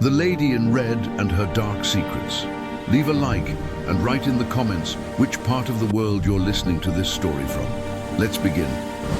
The Lady in Red and Her Dark Secrets. Leave a like and write in the comments which part of the world you're listening to this story from. Let's begin.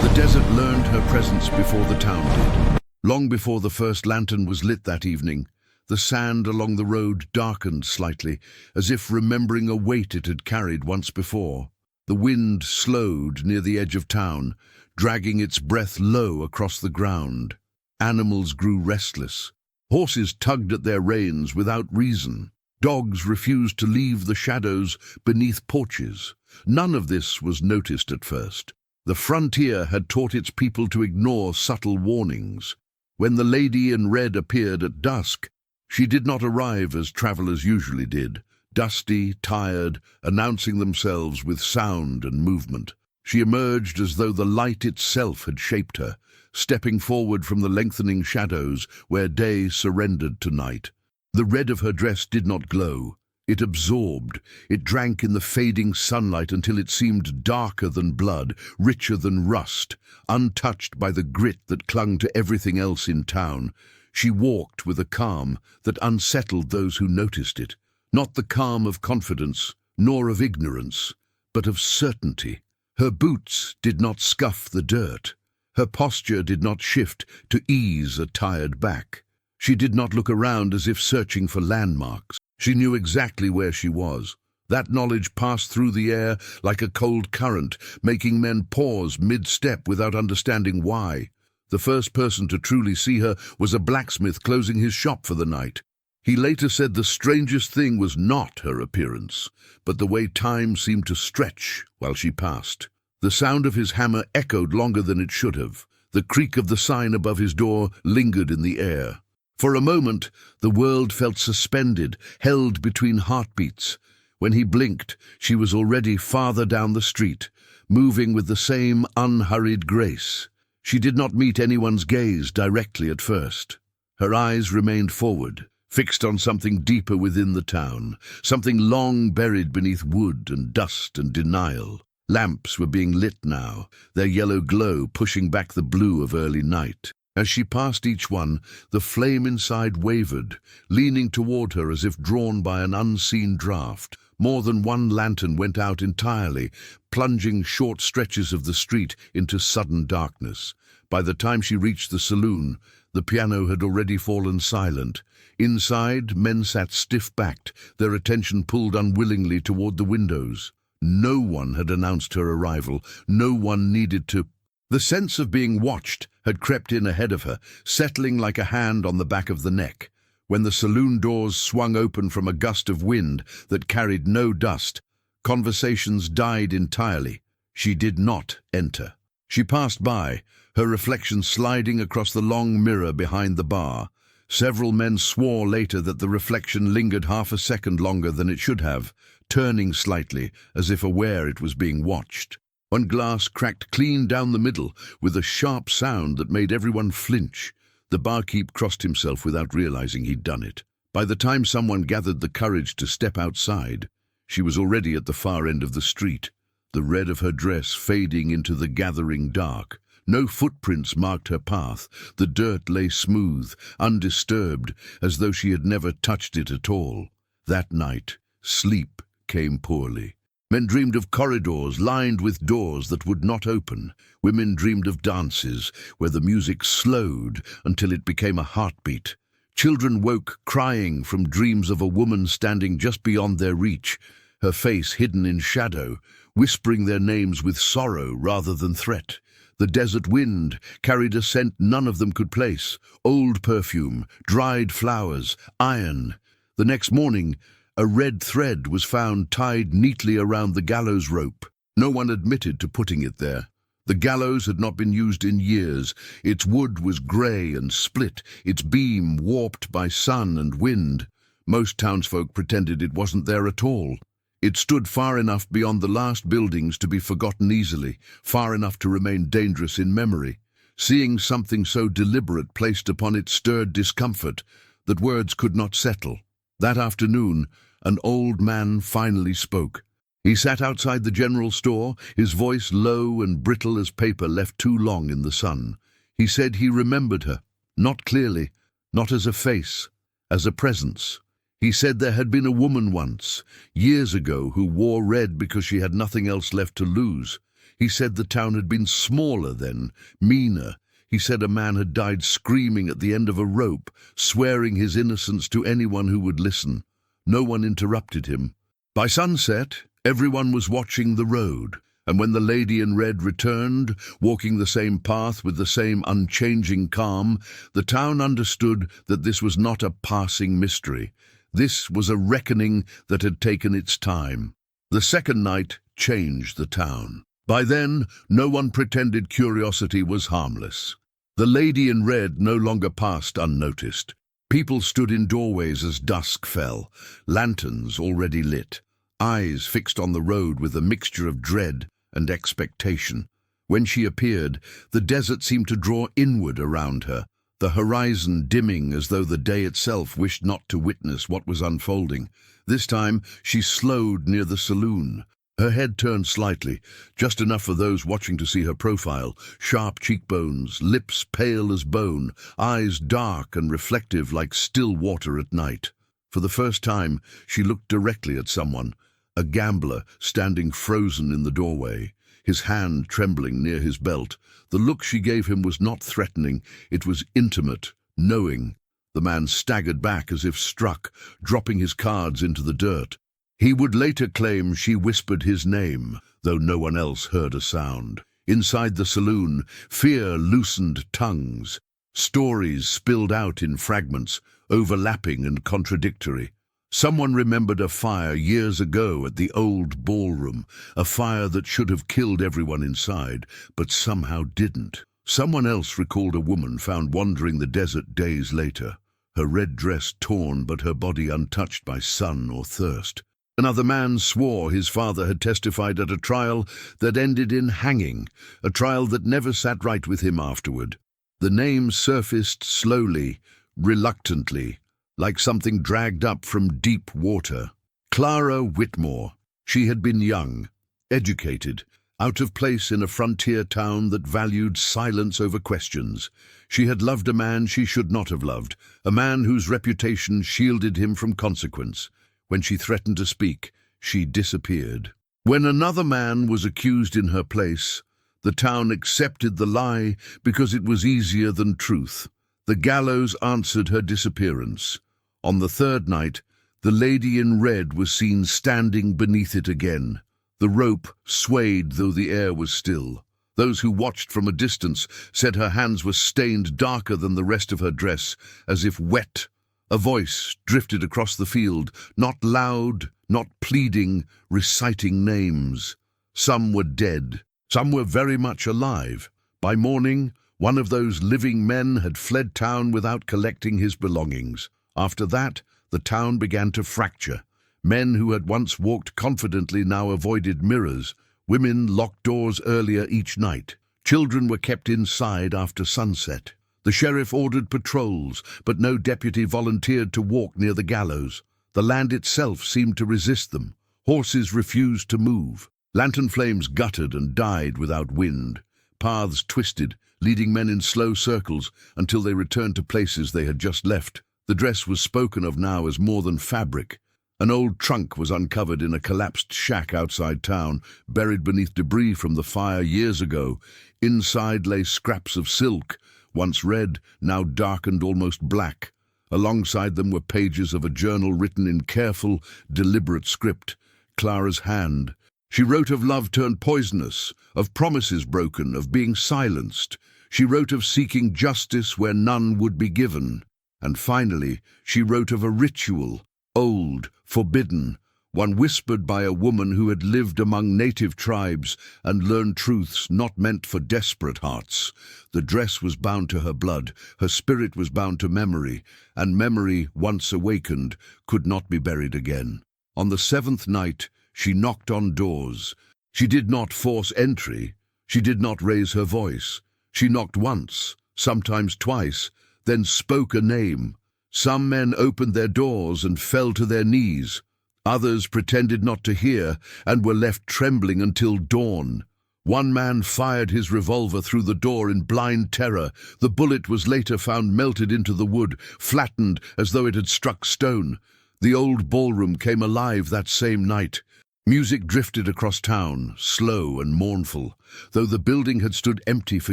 The desert learned her presence before the town did. Long before the first lantern was lit that evening, the sand along the road darkened slightly, as if remembering a weight it had carried once before. The wind slowed near the edge of town, dragging its breath low across the ground. Animals grew restless. Horses tugged at their reins without reason. Dogs refused to leave the shadows beneath porches. None of this was noticed at first. The frontier had taught its people to ignore subtle warnings. When the Lady in Red appeared at dusk, she did not arrive as travelers usually did, dusty, tired, announcing themselves with sound and movement. She emerged as though the light itself had shaped her, stepping forward from the lengthening shadows where day surrendered to night. The red of her dress did not glow. It absorbed. It drank in the fading sunlight until it seemed darker than blood, richer than rust, untouched by the grit that clung to everything else in town. She walked with a calm that unsettled those who noticed it. Not the calm of confidence, nor of ignorance, but of certainty. Her boots did not scuff the dirt. Her posture did not shift to ease a tired back. She did not look around as if searching for landmarks. She knew exactly where she was. That knowledge passed through the air like a cold current, making men pause mid-step without understanding why. The first person to truly see her was a blacksmith closing his shop for the night. He later said the strangest thing was not her appearance, but the way time seemed to stretch while she passed. The sound of his hammer echoed longer than it should have. The creak of the sign above his door lingered in the air. For a moment, the world felt suspended, held between heartbeats. When he blinked, she was already farther down the street, moving with the same unhurried grace. She did not meet anyone's gaze directly at first. Her eyes remained forward, fixed on something deeper within the town, something long buried beneath wood and dust and denial. Lamps were being lit now, their yellow glow pushing back the blue of early night. As she passed each one, the flame inside wavered, leaning toward her as if drawn by an unseen draft. More than one lantern went out entirely, plunging short stretches of the street into sudden darkness. By the time she reached the saloon, the piano had already fallen silent. Inside, men sat stiff-backed, their attention pulled unwillingly toward the windows. No one had announced her arrival. No one needed to. The sense of being watched had crept in ahead of her, settling like a hand on the back of the neck. When the saloon doors swung open from a gust of wind that carried no dust, conversations died entirely. She did not enter. She passed by, her reflection sliding across the long mirror behind the bar. Several men swore later that the reflection lingered half a second longer than it should have, turning slightly, as if aware it was being watched. One glass cracked clean down the middle, with a sharp sound that made everyone flinch. The barkeep crossed himself without realizing he'd done it. By the time someone gathered the courage to step outside, she was already at the far end of the street, the red of her dress fading into the gathering dark. No footprints marked her path. The dirt lay smooth, undisturbed, as though she had never touched it at all. That night, sleep came poorly. Men dreamed of corridors lined with doors that would not open. Women dreamed of dances where the music slowed until it became a heartbeat. Children woke crying from dreams of a woman standing just beyond their reach, her face hidden in shadow, whispering their names with sorrow rather than threat. The desert wind carried a scent none of them could place: old perfume, dried flowers, iron. The next morning, a red thread was found tied neatly around the gallows rope. No one admitted to putting it there. The gallows had not been used in years. Its wood was grey and split, its beam warped by sun and wind. Most townsfolk pretended it wasn't there at all. It stood far enough beyond the last buildings to be forgotten easily, far enough to remain dangerous in memory. Seeing something so deliberate placed upon it stirred discomfort that words could not settle. That afternoon, an old man finally spoke. He sat outside the general store, his voice low and brittle as paper left too long in the sun. He said he remembered her, not clearly, not as a face, as a presence. He said there had been a woman once, years ago, who wore red because she had nothing else left to lose. He said the town had been smaller then, meaner. He said a man had died screaming at the end of a rope, swearing his innocence to anyone who would listen. No one interrupted him. By sunset, everyone was watching the road, and when the lady in red returned, walking the same path with the same unchanging calm, the town understood that this was not a passing mystery. This was a reckoning that had taken its time. The second night changed the town. By then, no one pretended curiosity was harmless. The lady in red no longer passed unnoticed. People stood in doorways as dusk fell, lanterns already lit, eyes fixed on the road with a mixture of dread and expectation. When she appeared, the desert seemed to draw inward around her, the horizon dimming as though the day itself wished not to witness what was unfolding. This time she slowed near the saloon. Her head turned slightly, just enough for those watching to see her profile, sharp cheekbones, lips pale as bone, eyes dark and reflective like still water at night. For the first time, she looked directly at someone, a gambler standing frozen in the doorway, his hand trembling near his belt. The look she gave him was not threatening, it was intimate, knowing. The man staggered back as if struck, dropping his cards into the dirt. He would later claim she whispered his name, though no one else heard a sound. Inside the saloon, fear loosened tongues. Stories spilled out in fragments, overlapping and contradictory. Someone remembered a fire years ago at the old ballroom, a fire that should have killed everyone inside, but somehow didn't. Someone else recalled a woman found wandering the desert days later, her red dress torn but her body untouched by sun or thirst. Another man swore his father had testified at a trial that ended in hanging, a trial that never sat right with him afterward. The name surfaced slowly, reluctantly, like something dragged up from deep water. Clara Whitmore. She had been young, educated, out of place in a frontier town that valued silence over questions. She had loved a man she should not have loved, a man whose reputation shielded him from consequence. When she threatened to speak, she disappeared. When another man was accused in her place, the town accepted the lie because it was easier than truth. The gallows answered her disappearance. On the third night, the lady in red was seen standing beneath it again. The rope swayed though the air was still. Those who watched from a distance said her hands were stained darker than the rest of her dress, as if wet. A voice drifted across the field, not loud, not pleading, reciting names. Some were dead, some were very much alive. By morning, one of those living men had fled town without collecting his belongings. After that, the town began to fracture. Men who had once walked confidently now avoided mirrors. Women locked doors earlier each night. Children were kept inside after sunset. The sheriff ordered patrols, but no deputy volunteered to walk near the gallows. The land itself seemed to resist them. Horses refused to move. Lantern flames guttered and died without wind. Paths twisted, leading men in slow circles until they returned to places they had just left. The dress was spoken of now as more than fabric. An old trunk was uncovered in a collapsed shack outside town, buried beneath debris from the fire years ago. Inside lay scraps of silk, once red, now darkened almost black. Alongside them were pages of a journal written in careful, deliberate script. Clara's hand. She wrote of love turned poisonous, of promises broken, of being silenced. She wrote of seeking justice where none would be given. And finally, she wrote of a ritual, old, forbidden, one whispered by a woman who had lived among native tribes and learned truths not meant for desperate hearts. The dress was bound to her blood, her spirit was bound to memory, and memory, once awakened, could not be buried again. On the seventh night, she knocked on doors. She did not force entry. She did not raise her voice. She knocked once, sometimes twice, then spoke a name. Some men opened their doors and fell to their knees. Others pretended not to hear and were left trembling until dawn. One man fired his revolver through the door in blind terror. The bullet was later found melted into the wood, flattened as though it had struck stone. The old ballroom came alive that same night. Music drifted across town, slow and mournful, though the building had stood empty for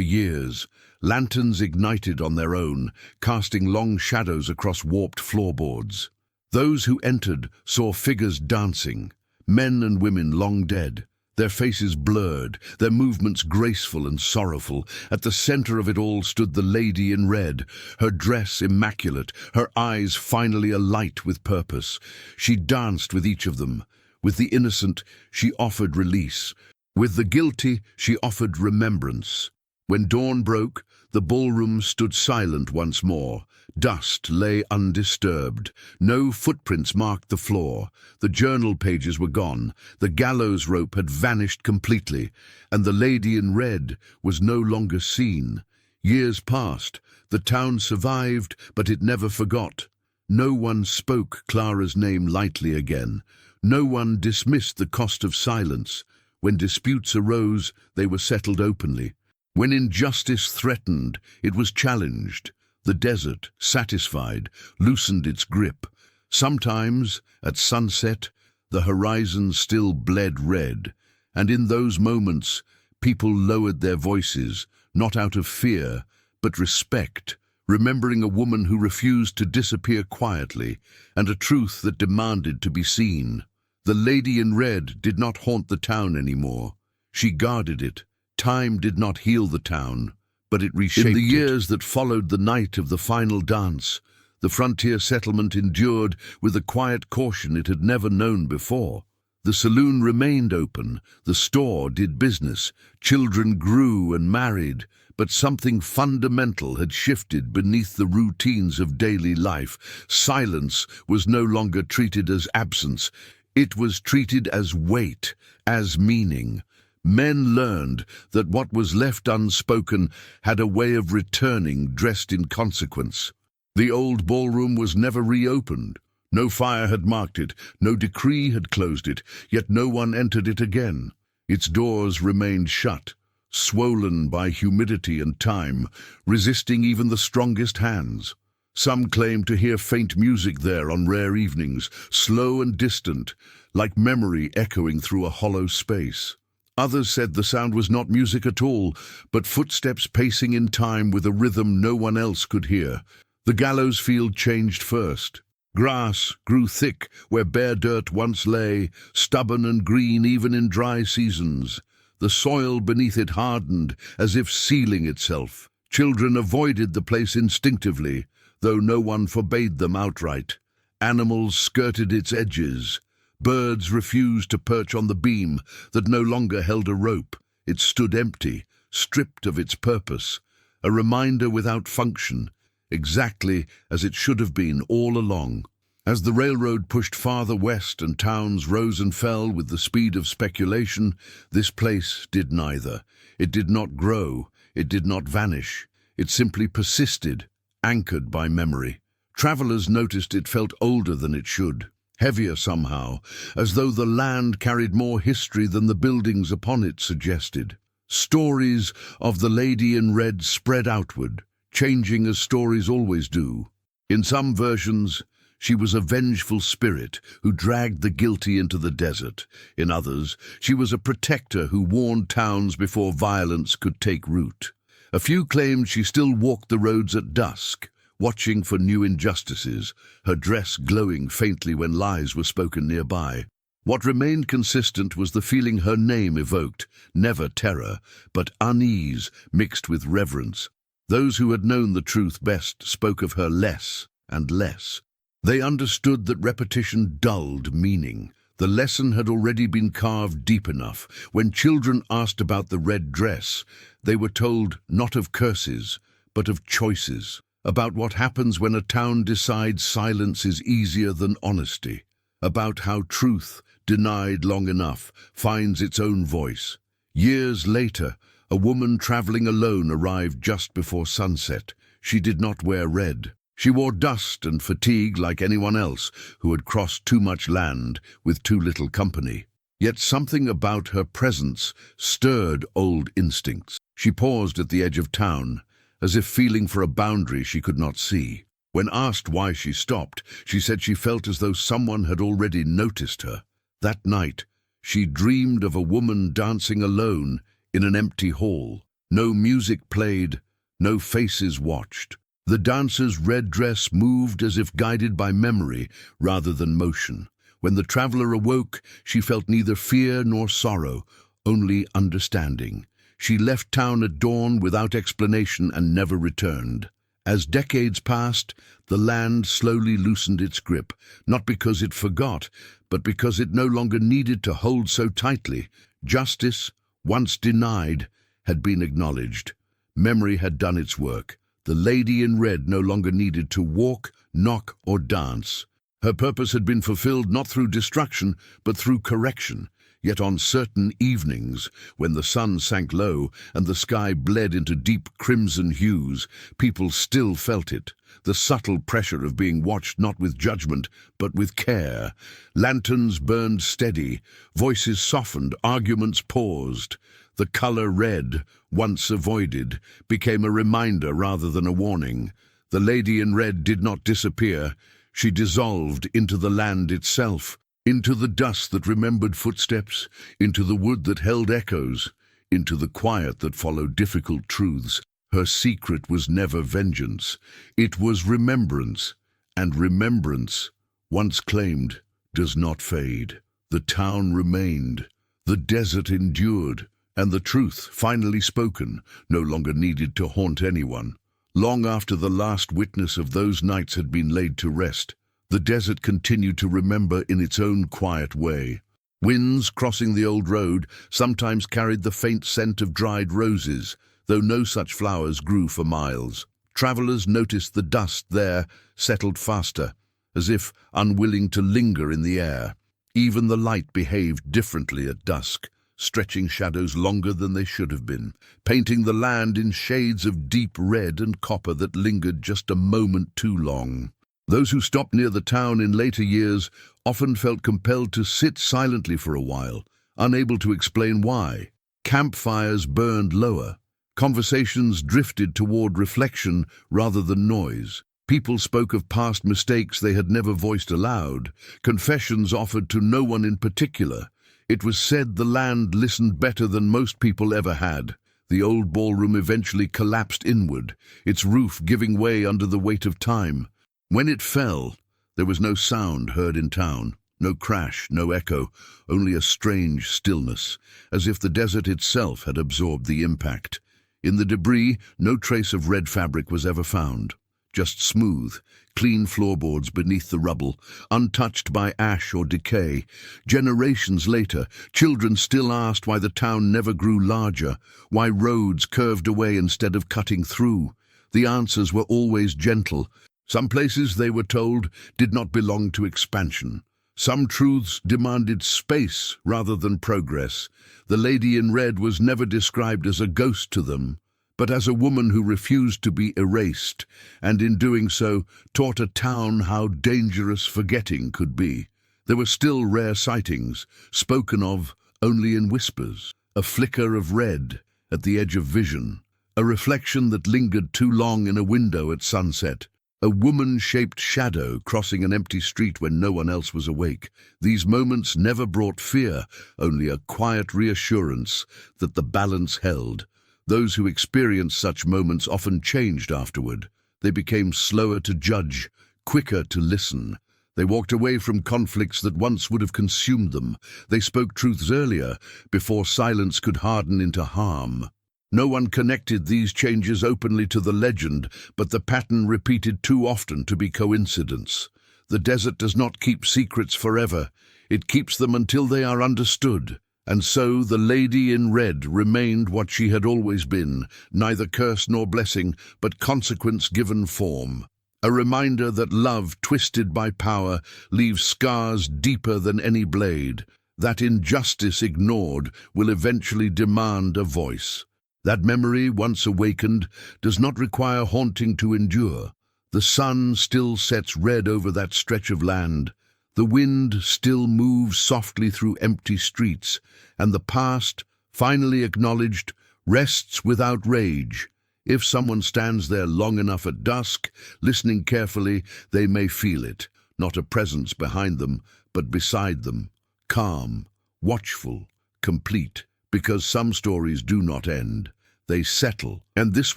years. Lanterns ignited on their own, casting long shadows across warped floorboards. Those who entered saw figures dancing, men and women long dead, their faces blurred, their movements graceful and sorrowful. At the center of it all stood the lady in red, her dress immaculate, her eyes finally alight with purpose. She danced with each of them. With the innocent, she offered release. With the guilty, she offered remembrance. When dawn broke, the ballroom stood silent once more. Dust lay undisturbed. No footprints marked the floor. The journal pages were gone. The gallows rope had vanished completely, and the lady in red was no longer seen. Years passed. The town survived, but it never forgot. No one spoke Clara's name lightly again. No one dismissed the cost of silence. When disputes arose, they were settled openly. When injustice threatened, it was challenged. The desert, satisfied, loosened its grip. Sometimes, at sunset, the horizon still bled red, and in those moments, people lowered their voices, not out of fear, but respect, remembering a woman who refused to disappear quietly, and a truth that demanded to be seen. The lady in red did not haunt the town anymore. She guarded it. Time did not heal the town, but it reshaped it. In the years that followed the night of the final dance, the frontier settlement endured with a quiet caution it had never known before. The saloon remained open, the store did business, children grew and married, but something fundamental had shifted beneath the routines of daily life. Silence was no longer treated as absence. It was treated as weight, as meaning. Men learned that what was left unspoken had a way of returning dressed in consequence. The old ballroom was never reopened. No fire had marked it, no decree had closed it, yet no one entered it again. Its doors remained shut, swollen by humidity and time, resisting even the strongest hands. Some claimed to hear faint music there on rare evenings, slow and distant, like memory echoing through a hollow space. Others said the sound was not music at all, but footsteps pacing in time with a rhythm no one else could hear. The gallows field changed first. Grass grew thick where bare dirt once lay, stubborn and green even in dry seasons. The soil beneath it hardened, as if sealing itself. Children avoided the place instinctively, though no one forbade them outright. Animals skirted its edges. Birds refused to perch on the beam that no longer held a rope. It stood empty, stripped of its purpose, a reminder without function, exactly as it should have been all along. As the railroad pushed farther west and towns rose and fell with the speed of speculation, this place did neither. It did not grow, it did not vanish. It simply persisted, anchored by memory. Travelers noticed it felt older than it should. Heavier somehow, as though the land carried more history than the buildings upon it suggested. Stories of the lady in red spread outward, changing as stories always do. In some versions, she was a vengeful spirit who dragged the guilty into the desert. In others, she was a protector who warned towns before violence could take root. A few claimed she still walked the roads at dusk, watching for new injustices, her dress glowing faintly when lies were spoken nearby. What remained consistent was the feeling her name evoked, never terror, but unease mixed with reverence. Those who had known the truth best spoke of her less and less. They understood that repetition dulled meaning. The lesson had already been carved deep enough. When children asked about the red dress, they were told not of curses, but of choices. About what happens when a town decides silence is easier than honesty, about how truth, denied long enough, finds its own voice. Years later, a woman traveling alone arrived just before sunset. She did not wear red. She wore dust and fatigue like anyone else who had crossed too much land with too little company. Yet something about her presence stirred old instincts. She paused at the edge of town, as if feeling for a boundary she could not see. When asked why she stopped, she said she felt as though someone had already noticed her. That night, she dreamed of a woman dancing alone in an empty hall. No music played, no faces watched. The dancer's red dress moved as if guided by memory rather than motion. When the traveler awoke, she felt neither fear nor sorrow, only understanding. She left town at dawn without explanation and never returned. As decades passed, the land slowly loosened its grip, not because it forgot, but because it no longer needed to hold so tightly. Justice, once denied, had been acknowledged. Memory had done its work. The lady in red no longer needed to walk, knock, or dance. Her purpose had been fulfilled not through destruction, but through correction. Yet on certain evenings, when the sun sank low and the sky bled into deep crimson hues, people still felt it, the subtle pressure of being watched not with judgment, but with care. Lanterns burned steady, voices softened, arguments paused. The color red, once avoided, became a reminder rather than a warning. The lady in red did not disappear. She dissolved into the land itself, into the dust that remembered footsteps, into the wood that held echoes, into the quiet that followed difficult truths. Her secret was never vengeance. It was remembrance, and remembrance, once claimed, does not fade. The town remained, the desert endured, and the truth, finally spoken, no longer needed to haunt anyone. Long after the last witness of those nights had been laid to rest, the desert continued to remember in its own quiet way. Winds crossing the old road sometimes carried the faint scent of dried roses, though no such flowers grew for miles. Travelers noticed the dust there settled faster, as if unwilling to linger in the air. Even the light behaved differently at dusk, stretching shadows longer than they should have been, painting the land in shades of deep red and copper that lingered just a moment too long. Those who stopped near the town in later years often felt compelled to sit silently for a while, unable to explain why. Campfires burned lower. Conversations drifted toward reflection rather than noise. People spoke of past mistakes they had never voiced aloud. Confessions offered to no one in particular. It was said the land listened better than most people ever had. The old ballroom eventually collapsed inward, its roof giving way under the weight of time. When it fell, there was no sound heard in town, no crash, no echo, only a strange stillness, as if the desert itself had absorbed the impact. In the debris, no trace of red fabric was ever found, just smooth, clean floorboards beneath the rubble, untouched by ash or decay. Generations later, children still asked why the town never grew larger, why roads curved away instead of cutting through. The answers were always gentle. Some places, they were told, did not belong to expansion. Some truths demanded space rather than progress. The lady in red was never described as a ghost to them, but as a woman who refused to be erased, and in doing so taught a town how dangerous forgetting could be. There were still rare sightings, spoken of only in whispers, a flicker of red at the edge of vision, a reflection that lingered too long in a window at sunset, a woman-shaped shadow crossing an empty street when no one else was awake. These moments never brought fear, only a quiet reassurance that the balance held. Those who experienced such moments often changed afterward. They became slower to judge, quicker to listen. They walked away from conflicts that once would have consumed them. They spoke truths earlier, before silence could harden into harm. No one connected these changes openly to the legend, but the pattern repeated too often to be coincidence. The desert does not keep secrets forever. It keeps them until they are understood. And so the lady in red remained what she had always been, neither curse nor blessing, but consequence given form. A reminder that love, twisted by power, leaves scars deeper than any blade, that injustice ignored will eventually demand a voice. That memory, once awakened, does not require haunting to endure. The sun still sets red over that stretch of land. The wind still moves softly through empty streets, and the past, finally acknowledged, rests without rage. If someone stands there long enough at dusk, listening carefully, they may feel it, not a presence behind them, but beside them, calm, watchful, complete, because some stories do not end. They settle, and this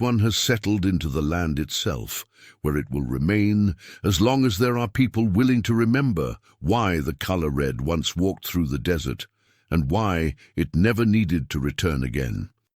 one has settled into the land itself, where it will remain as long as there are people willing to remember why the color red once walked through the desert, and why it never needed to return again.